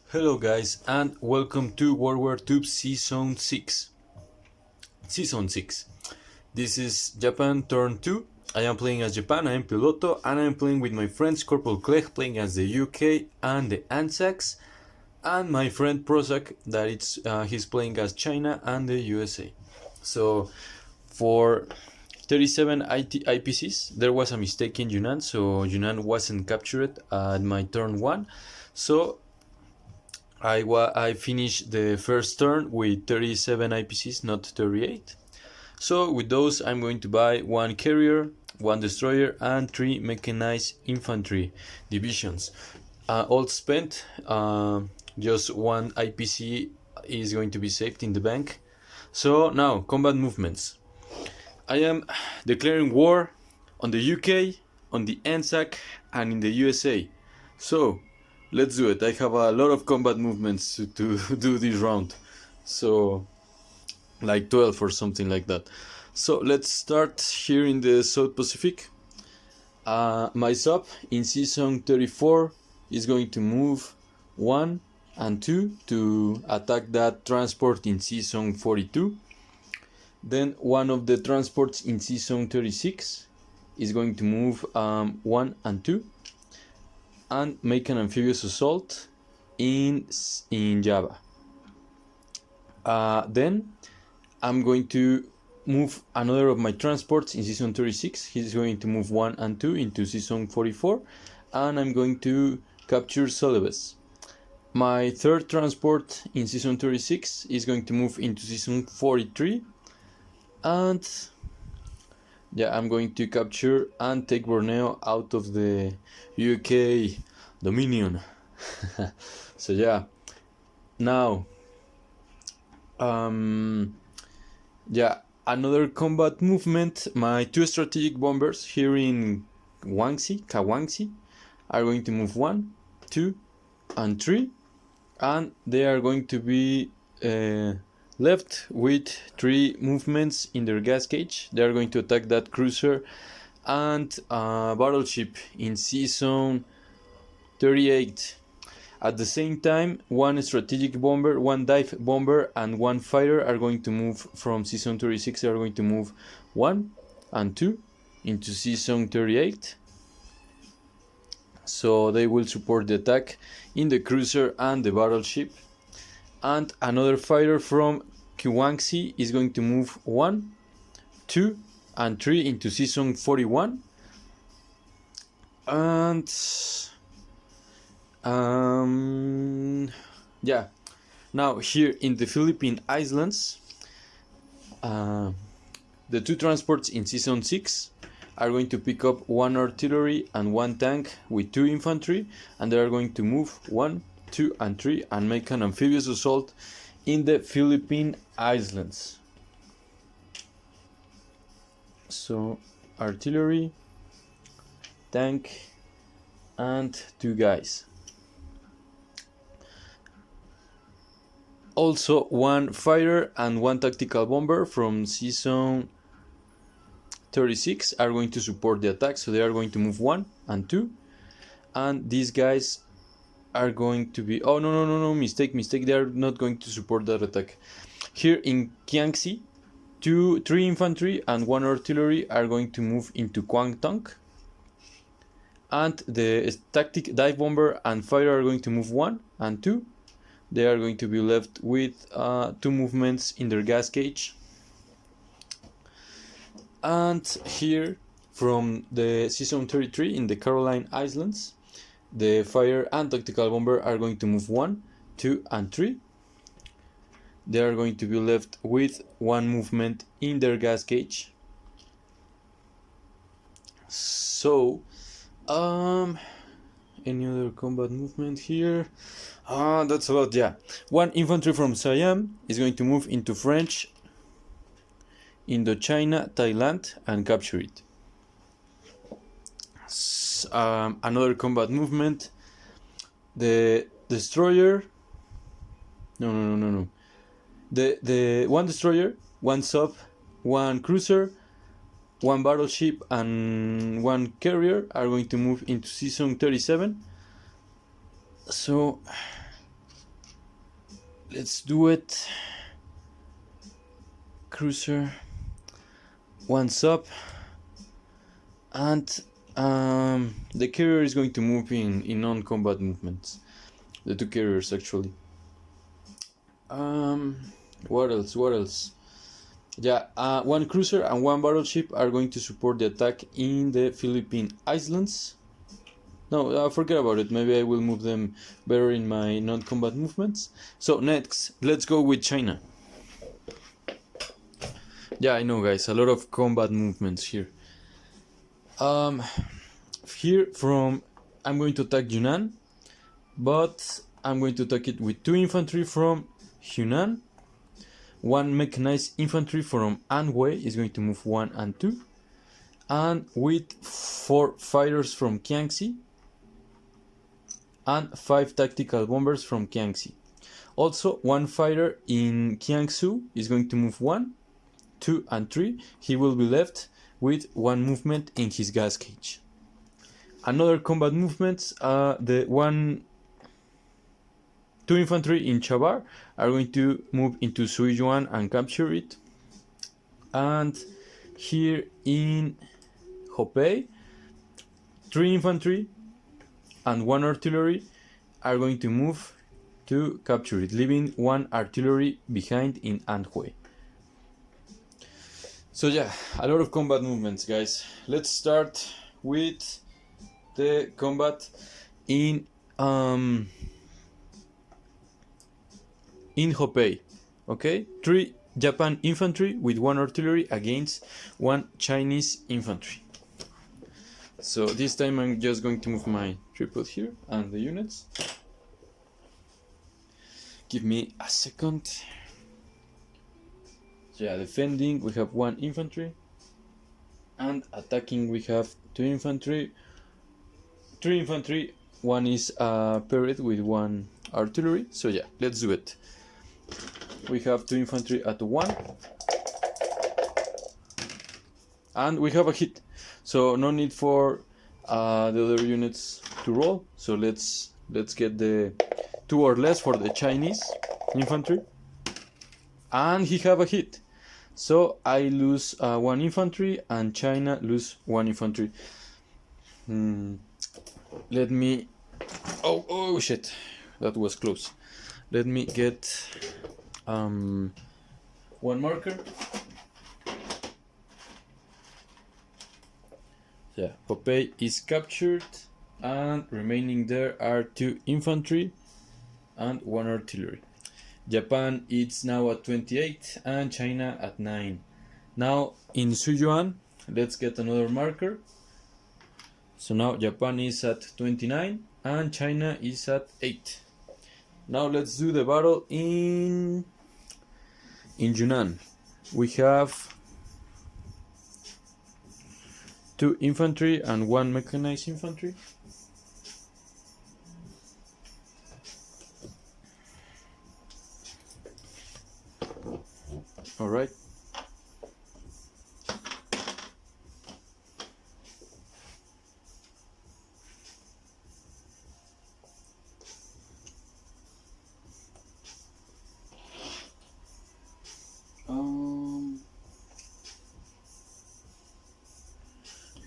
Hello guys and welcome to WWTube Season 6. Season 6. This is Japan Turn 2. I am playing as Japan, I am Piloto, and I am playing with my friends Corporal Clegg playing as the UK and the Anzacs, and my friend Prozac that he's playing as China and the USA. So for 37 IPCs there was a mistake in Yunnan, so Yunnan wasn't captured at my turn 1. So I finished the first turn with 37 IPCs, not 38. So with those I'm going to buy 1 carrier, 1 destroyer and 3 mechanized infantry divisions. All spent, just 1 IPC is going to be saved in the bank. So now, combat movements. I am declaring war on the UK, on the ANZAC and in the USA. So let's do it. I have a lot of combat movements to do this round, so like 12 or something like that. So let's start here in the South Pacific. My sub in season 34 is going to move 1 and 2 to attack that transport in season 42. Then one of the transports in season 36 is going to move 1 and 2 and make an amphibious assault in Java. Then I'm going to move another of my transports in season 36. He's going to move 1 and 2 into season 44, and I'm going to capture Celebes. My third transport in season 36 is going to move into season 43, and yeah, I'm going to capture and take Borneo out of the UK dominion. So yeah, now another combat movement. My 2 strategic bombers here in Kawangsi are going to move 1, 2 and 3, and they are going to be left with 3 movements in their gas cage. They are going to attack that cruiser and battleship in season 38. At the same time, 1 strategic bomber, 1 dive bomber and 1 fighter are going to move from season 36. They are going to move 1 and 2 into season 38. So they will support the attack in the cruiser and the battleship. And another fighter from Kiwangsi is going to move 1, 2 and 3 into season 41. And yeah, now here in the Philippine Islands, the 2 transports in season 6 are going to pick up 1 artillery and 1 tank with 2 infantry, and they are going to move 1, 2 and 3 and make an amphibious assault in the Philippine Islands. So artillery, tank and 2 guys. Also 1 fighter and 1 tactical bomber from season 36 are going to support the attack, so they are going to move 1 and 2, and these guys are going to be mistake, they are not going to support that attack. Here in Kiangsi, 3 infantry and 1 artillery are going to move into Kwangtung, and the tactic dive bomber and fighter are going to move 1 and 2. They are going to be left with 2 movements in their gas cage. And here from the season 33 in the Caroline Islands, the fire and tactical bomber are going to move 1, 2 and 3. They are going to be left with 1 movement in their gas cage. So any other combat movement here? That's about, yeah. 1 infantry from Siam is going to move into French Indochina, Thailand and capture it. Another combat movement. The destroyer. No. The 1 destroyer, 1 sub, 1 cruiser, 1 battleship and 1 carrier are going to move into season 37. So let's do it. Cruiser, one's up, and the carrier is going to move in non-combat movements. The two carriers actually. What else? Yeah, one cruiser and one battleship are going to support the attack in the Philippine Islands. No, forget about it. Maybe I will move them better in my non-combat movements. So next, let's go with China. Yeah, I know, guys, a lot of combat movements here. Here I'm going to attack Yunnan, but I'm going to attack it with 2 infantry from Hunan. 1 mechanized infantry from Anhui is going to move 1 and 2. And with 4 fighters from Kiangsi. And 5 tactical bombers from Kiangsi. Also, 1 fighter in Kiangsu is going to move 1, 2 and 3. He will be left with 1 movement in his gas cage. Another combat movements, the 2 infantry in Chabar are going to move into Suiyuan and capture it. And here in Hopei, 3 infantry and 1 artillery are going to move to capture it, leaving 1 artillery behind in Anhui. So yeah, a lot of combat movements, guys. Let's start with the combat in Hopei. Okay, 3 Japan infantry with 1 artillery against 1 Chinese infantry. So this time I'm just going to move my tripod here and the units. Give me a second. Yeah, defending we have 1 infantry, and attacking we have 2 infantry, 3 infantry, 1 is paired with 1 artillery. So yeah, let's do it. We have 2 infantry at 1, and we have a hit. So no need for the other units to roll. So let's get the 2 or less for the Chinese infantry, and he have a hit. So I lose 1 infantry and China lose 1 infantry. Let me. Oh shit, that was close. Let me get 1 marker. Yeah, Popeye is captured, and remaining there are 2 infantry and 1 artillery. Japan is now at 28 and China at 9. Now in Suiyuan, let's get another marker. So now Japan is at 29 and China is at 8. Now let's do the battle in Yunnan. We have 2 infantry and 1 mechanized infantry. All right.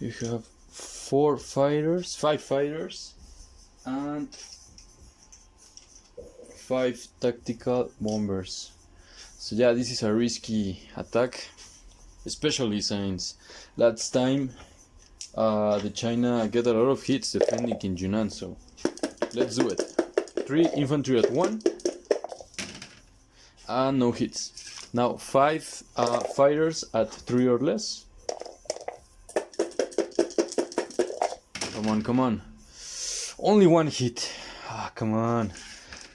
You have 5 fighters, and 5 tactical bombers. So yeah, this is a risky attack, especially since last time the China get a lot of hits defending in Yunnan. So let's do it. 3 infantry at 1 and no hits. Now 5 fighters at 3 or less. Come on. Only 1 hit. Come on.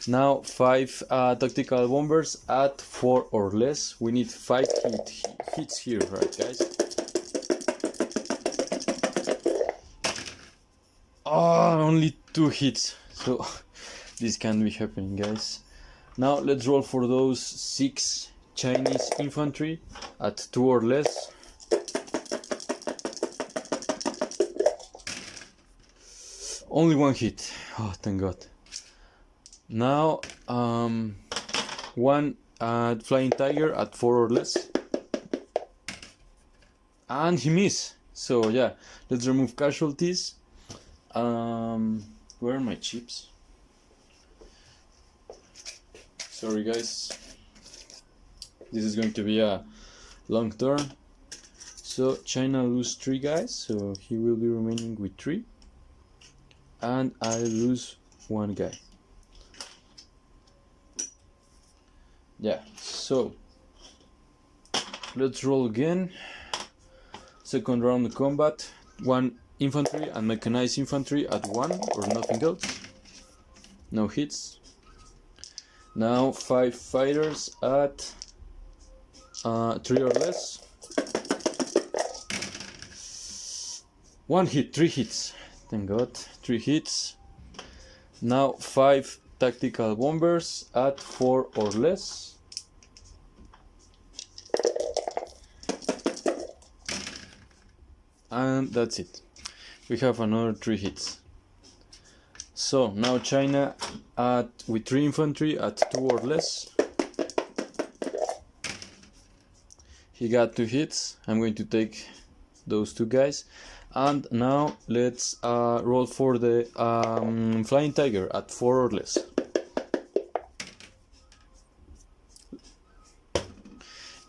Now 5 tactical bombers at 4 or less. We need 5 hits here, right, guys? Only 2 hits. So this can't be happening, guys. Now let's roll for those 6 Chinese infantry at 2 or less. Only 1 hit. Oh, thank God. Now one flying tiger at 4 or less. And he missed. So yeah, let's remove casualties. Where are my chips? Sorry guys. This is going to be a long turn. So China lose 3 guys, so he will be remaining with 3. And I lose 1 guy. Yeah, so let's roll again. Second round of combat. 1 infantry and mechanized infantry at 1 or nothing else. No hits. Now 5 fighters at 3 or less. 1 hit, 3 hits. Thank God, 3 hits. Now 5 tactical bombers at 4 or less. And that's it. We have another 3 hits. So now China with 3 infantry at 2 or less. He got 2 hits. I'm going to take those 2 guys. And now let's roll for the flying tiger at 4 or less.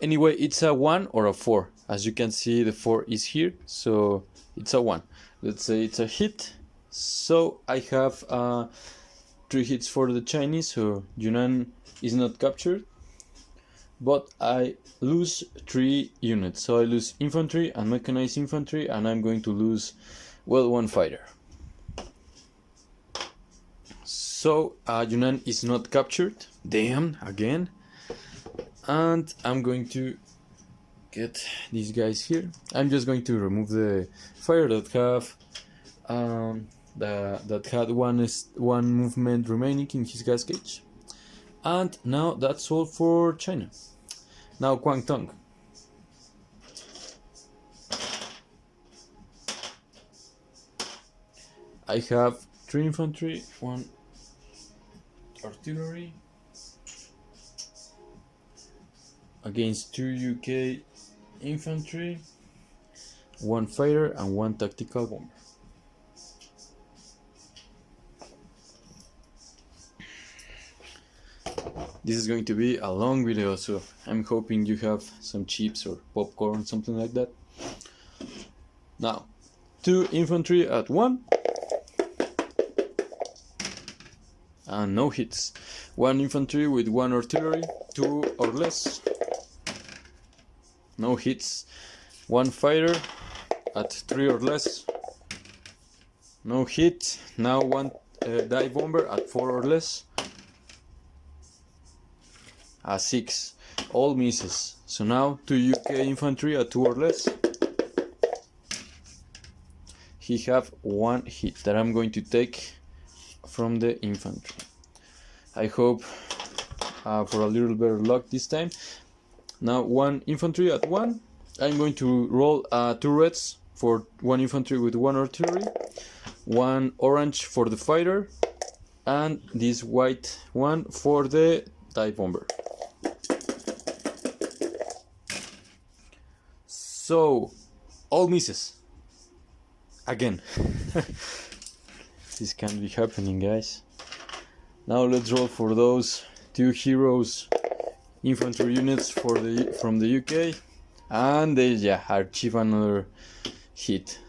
Anyway, it's a 1 or a 4. As you can see, the 4 is here, so it's a 1. Let's say it's a hit. So I have 3 hits for the Chinese, so Yunnan is not captured. But I lose 3 units, so I lose infantry and mechanized infantry, and I'm going to lose, well, 1 fighter. So Yunnan is not captured. Damn, again. And I'm going to get these guys here. I'm just going to remove the fighter that have that had one movement remaining in his gas gauge. And now that's all for China. Now Guangdong. I have 3 infantry, 1 artillery against 2 UK infantry, 1 fighter and 1 tactical bomber. This is going to be a long video, so I'm hoping you have some chips or popcorn, something like that. Now, 2 infantry at 1 and no hits. 1 infantry with 1 artillery, 2 or less. No hits. 1 fighter at 3 or less. No hit. Now 1 dive bomber at 4 or less. A 6. All misses. So now 2 UK infantry at 2 or less. He have 1 hit that I'm going to take from the infantry. I hope for a little better luck this time. Now 1 infantry at 1. I'm going to roll 2 reds for 1 infantry with 1 artillery, 1 orange for the fighter, and this white one for the dive bomber. So, all misses. Again. This can't be happening, guys. Now let's roll for those 2 heroes infantry units from the UK, and they achieve another hit.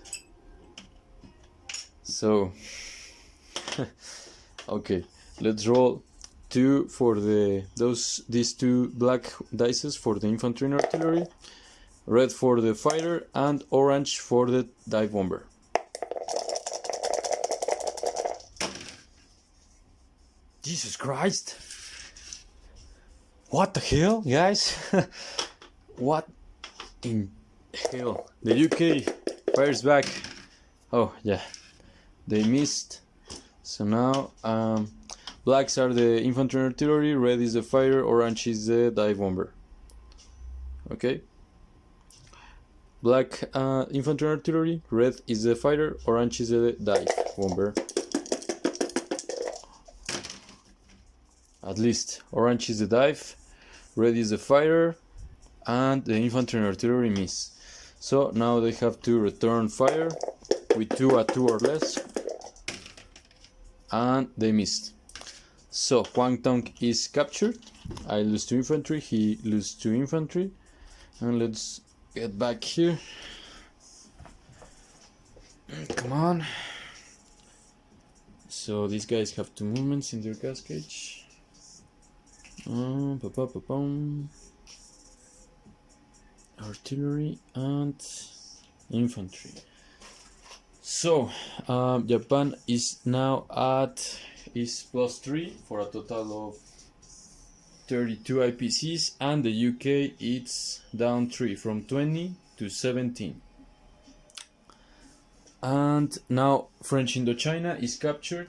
So okay, let's roll 2 for these 2 black dices for the infantry and artillery, red for the fighter, and orange for the dive bomber. Jesus Christ! What the hell, guys? What in hell? The UK fires back. Oh yeah, they missed. So now blacks are the infantry and artillery, red is the fighter, orange is the dive bomber. Okay. Black infantry and artillery, red is the fighter, orange is the dive bomber. at least. Orange is the dive, red is the fighter, and the infantry and artillery miss. So now they have to return fire with 2 at 2 or less, and they missed. So Huang Tong is captured. I lose 2 infantry, he loses 2 infantry, and let's get back here. Come on. So these guys have 2 movements in their gas cage. Artillery and infantry. So Japan is now at +3 for a total of 32 IPCs, and the UK it's down 3 from 20 to 17. And now French Indochina is captured,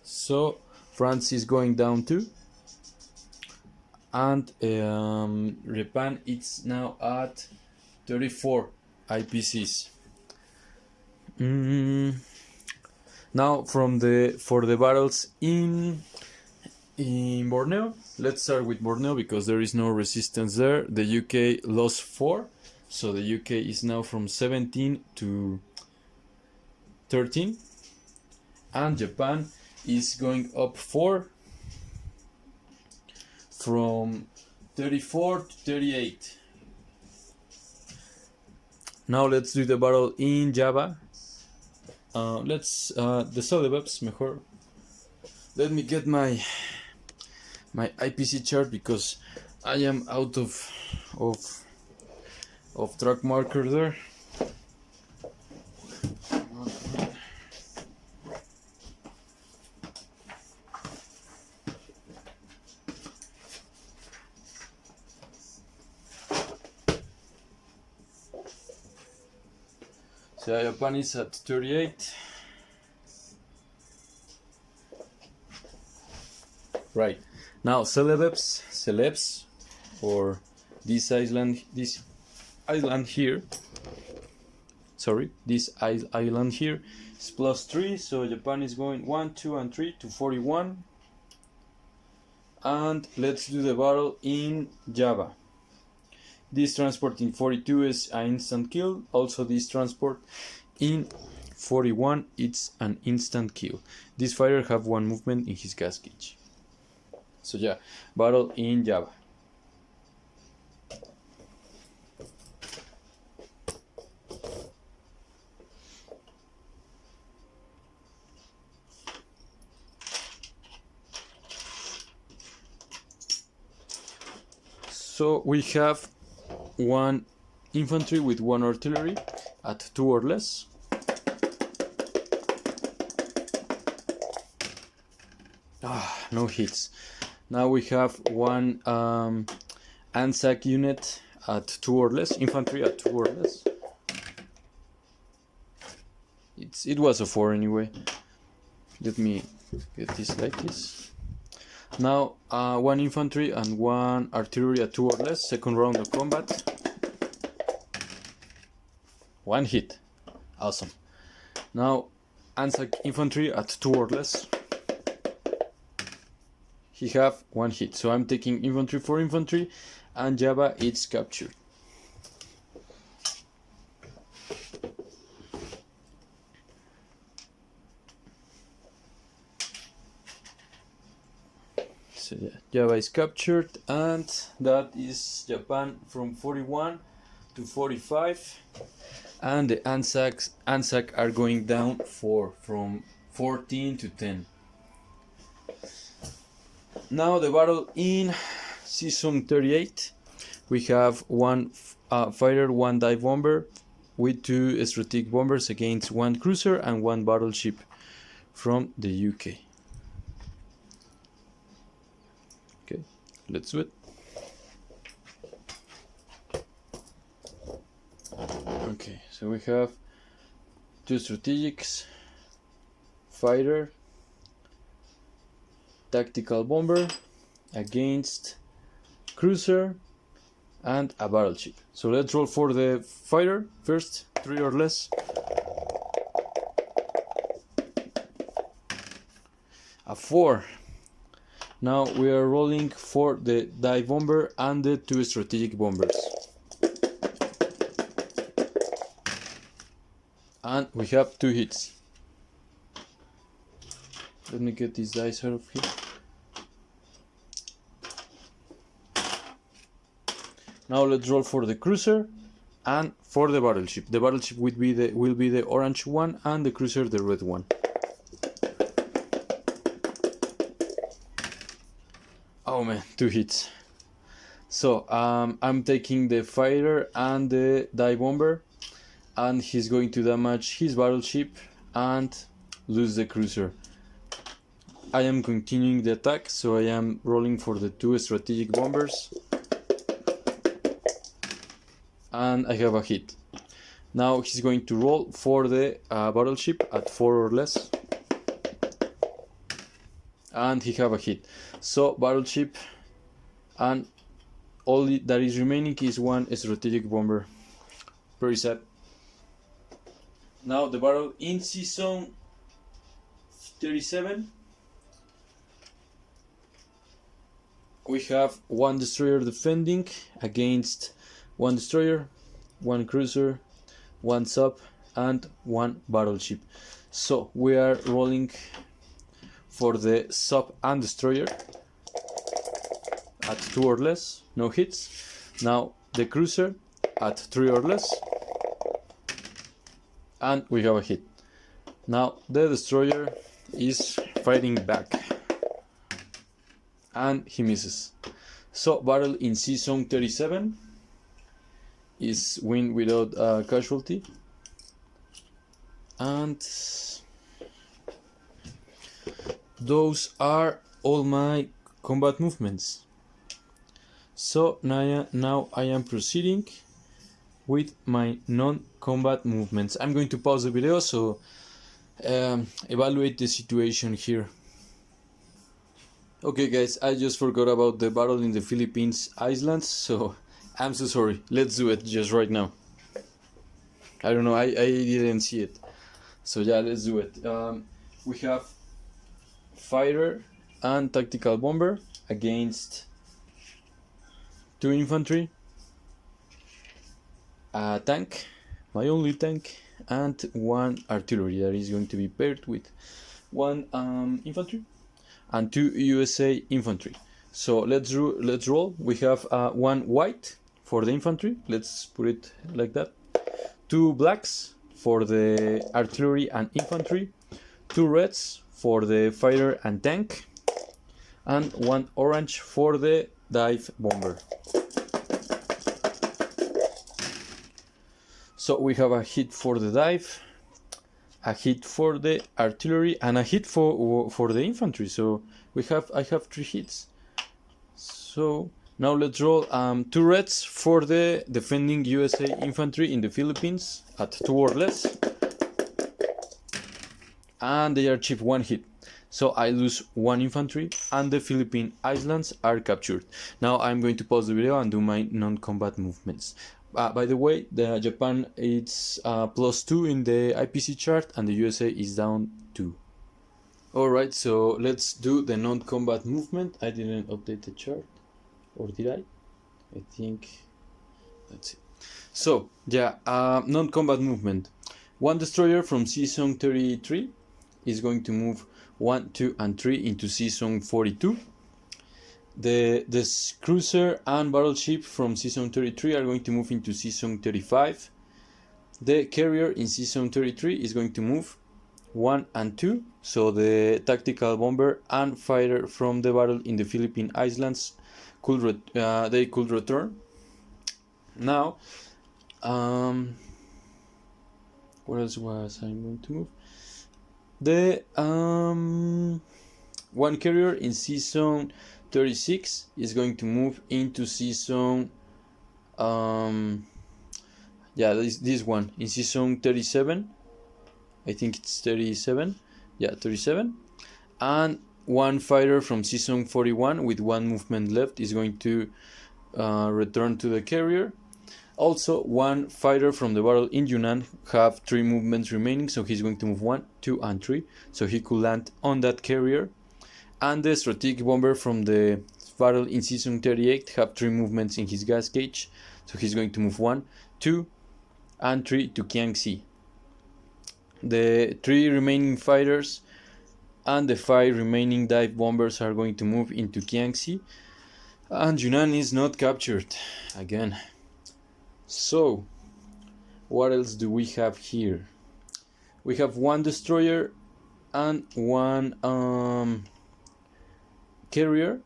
so France is going down 2, and Japan it's now at 34 IPCs. Now for the battles in Borneo, let's start with Borneo because there is no resistance there. The UK lost 4, so the UK is now from 17 to 13, and Japan is going up 4 from 34 to 38. Now let's do the battle in Java. Let's the Solibabs mejor. Let me get my IPC chart because I am out of track marker there. So Japan is at 38. Right. Now celebs, or this island here. Sorry, this island here is +3. So Japan is going 1, 2, and 3 to 41. And let's do the battle in Java. This transport in 42 is an instant kill. Also this transport in 41 it's an instant kill. This fighter have 1 movement in his gas cage. So yeah, battle in Java. So we have 1 infantry with 1 artillery at 2 or less. No hits. Now we have 1 ANZAC unit at 2 or less, infantry at 2 or less. It was a 4 anyway. Let me get this like this. Now 1 infantry and 1 artillery at 2 or less, second round of combat. 1 hit. Awesome. Now ANZAC infantry at 2 or less. He have 1 hit. So I'm taking infantry for infantry, and Java it's captured. So yeah, Java is captured, and that is Japan from 41 to 45, and the ANZAC are going down 4 from 14 to 10. Now the battle in season 38. We have 1 fighter, 1 dive bomber with 2 strategic bombers against 1 cruiser and 1 battleship from the UK. Okay, let's do it. Okay, so we have 2 strategics, fighter, tactical bomber against cruiser and a battleship. So let's roll for the fighter first, 3 or less. A 4. Now we are rolling for the dive bomber and the 2 strategic bombers. And we have 2 hits. Let me get these dice out of here. Now let's roll for the cruiser and for the battleship. The battleship will be the orange one and the cruiser the red one. Oh man, 2 hits. So I'm taking the fighter and the dive bomber, and he's going to damage his battleship and lose the cruiser. I am continuing the attack, so I am rolling for the 2 strategic bombers. And I have a hit. Now he's going to roll for the battleship at 4 or less. And he have a hit. So battleship, and all that is remaining is 1 strategic bomber. Very sad. Now the battle in season 37. We have 1 destroyer defending against 1 destroyer, 1 cruiser, 1 sub, and 1 battleship. So we are rolling for the sub and destroyer at 2 or less, no hits. Now the cruiser at 3 or less, and we have a hit. Now the destroyer is fighting back, and he misses. So battle in season 37 is win without a casualty. And those are all my combat movements. So now I am proceeding with my non-combat movements. I'm going to pause the video so evaluate the situation here. Okay guys, I just forgot about the battle in the Philippines Islands, so I'm so sorry. Let's do it just right now. I don't know, I didn't see it. So yeah, let's do it. We have fighter and tactical bomber against 2 infantry, a tank, my only tank, and 1 artillery that is going to be paired with 1 infantry and 2 USA infantry. So let's roll. We have 1 white for the infantry, let's put it like that, 2 blacks for the artillery and infantry, 2 reds for the fighter and tank, and 1 orange for the dive bomber. So we have a hit for the dive, a hit for the artillery, and a hit for the infantry. So I have 3 hits. So now let's roll 2 reds for the defending USA infantry in the Philippines at 2 or less, and they achieve 1 hit. So I lose 1 infantry and the Philippine Islands are captured. Now I'm going to pause the video and do my non-combat movements. By the way, the Japan is +2 in the IPC chart and the USA is down 2. Alright, so let's do the non-combat movement. I didn't update the chart, or did I? I think that's it. So yeah, non-combat movement. 1 destroyer from season 33 is going to move 1, 2, and 3 into season 42. The cruiser and battleship from season 33 are going to move into season 35. The carrier in season 33 is going to move 1 and 2. So the tactical bomber and fighter from the battle in the Philippine Islands could return. Now, what else was I going to move? The 1 carrier in season 36 is going to move into season this one in season 37. I think it's 37. Yeah, 37. And 1 fighter from season 41 with 1 movement left is going to return to the carrier. Also, 1 fighter from the battle in Yunnan have 3 movements remaining, so he's going to move 1, 2, and 3, so he could land on that carrier. and the strategic bomber from the battle in season 38 have 3 movements in his gas gauge, so he's going to move 1, 2, and 3 to Kiangsi. The 3 remaining fighters and the 5 remaining dive bombers are going to move into Kiangsi, and Yunnan is not captured again. So what else do we have here? We have 1 destroyer and 1 carrier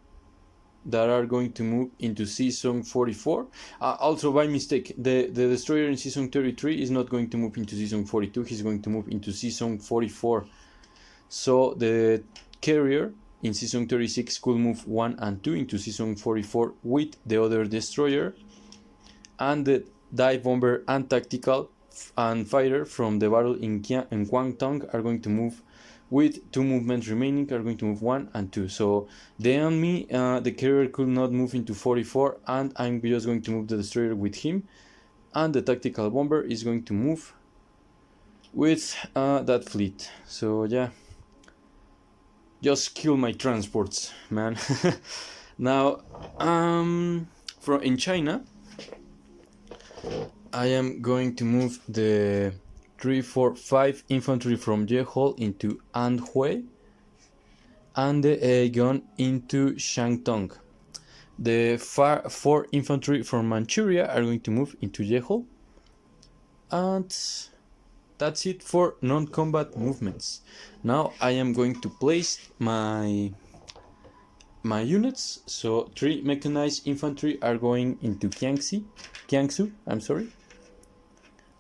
that are going to move into season 44. Also, by mistake, the destroyer in season 33 is not going to move into season 42, he's going to move into season 44. So the carrier in season 36 could move 1 and 2 into season 44 with the other destroyer, and the dive bomber and tactical and fighter from the battle in Guangdong are going to move with 2 movements remaining, are going to move 1 and 2. So the enemy, the carrier could not move into 44, and I'm just going to move the destroyer with him, and the tactical bomber is going to move with that fleet. So yeah, just kill my transports, man. Now, from in China, I am going to move the 3, 4, 5 infantry from Jehol into Anhui, and the A gun into Shantung. The 4 infantry from Manchuria are going to move into Jehol, and that's it for non-combat movements. Now I am going to place my units. So 3 mechanized infantry are going into Jiangsu, I'm sorry.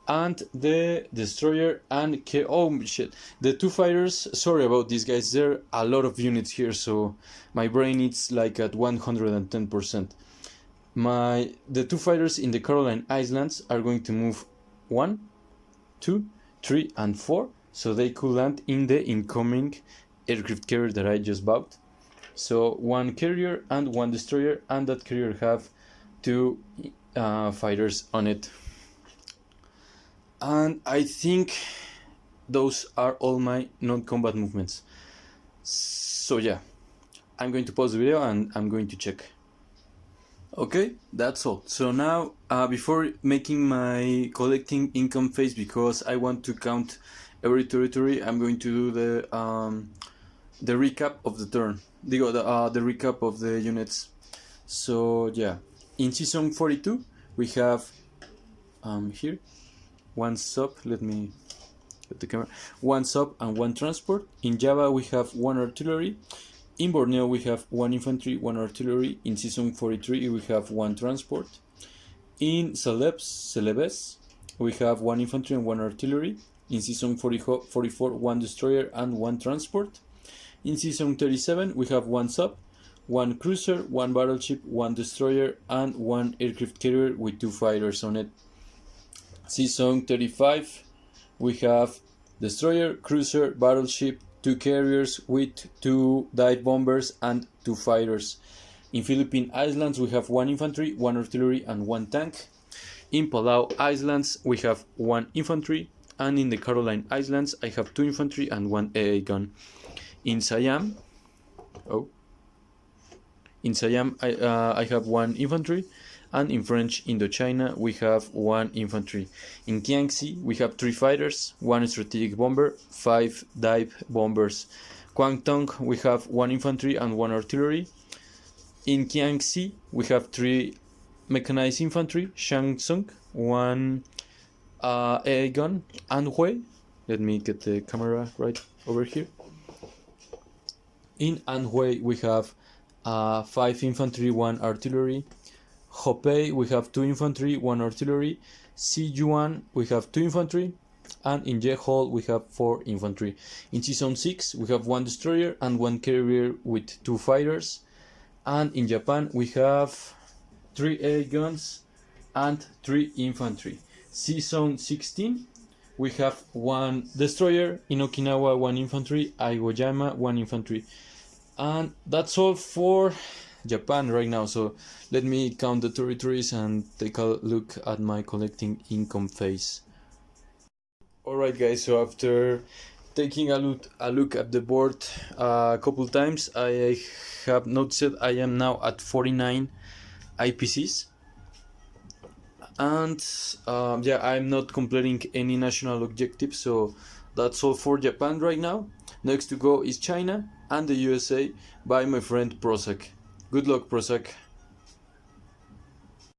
And the destroyer and oh shit, the 2 fighters, sorry about this guys, there are a lot of units here, so my brain is like at 110%. The 2 fighters in the Caroline Islands are going to move 1, 2, 3 and 4, so they could land in the incoming aircraft carrier that I just bought. So 1 carrier and 1 destroyer, and that carrier have 2 fighters on it. And I think those are all my non-combat movements. So yeah, I'm going to pause the video and I'm going to check. Okay, that's all. So now, before making my collecting income phase, because I want to count every territory, I'm going to do the recap of the turn, the recap of the units. So yeah, in season 42 we have here 1 sub, let me get the camera, 1 sub and 1 transport. In Java we have 1 artillery. In Borneo we have 1 infantry, 1 artillery. In season 43 we have 1 transport. In Celebes we have 1 infantry and 1 artillery. In season 44 1 destroyer and 1 transport. In season 37 we have 1 sub, 1 cruiser, 1 battleship, 1 destroyer and 1 aircraft carrier with 2 fighters on it. Season 35 we have destroyer, cruiser, battleship, 2 carriers with 2 dive bombers and 2 fighters. In Philippine Islands we have 1 infantry, 1 artillery and 1 tank. In Palau Islands we have 1 infantry, and in the Caroline Islands I have 2 infantry and 1 AA gun. In Siam, I have 1 infantry, and in French Indochina we have 1 infantry. In Jiangxi we have 3 fighters, 1 strategic bomber, 5 dive bombers. Guangdong we have 1 infantry and 1 artillery. In Jiangxi we have 3 mechanized infantry, Shangsung, 1 AA gun, Anhui. Let me get the camera right over here. In Anhui we have 5 infantry, 1 artillery. Hopei we have 2 infantry, 1 artillery. Sijuan we have 2 infantry, and in Jehol we have 4 infantry. In season 6 we have 1 destroyer and 1 carrier with 2 fighters, and in Japan we have 3 air guns and 3 infantry. Season 16 we have 1 destroyer, in Okinawa 1 infantry, Aoyama 1 infantry. And that's all for Japan right now. So let me count the territories and take a look at my collecting income phase. Alright guys, so after taking a look at the board a couple times, I have noticed I am now at 49 IPCs, and yeah, I'm not completing any national objectives, so that's all for Japan right now. Next to go is China and the USA by my friend Prozac. Good luck, Prozac.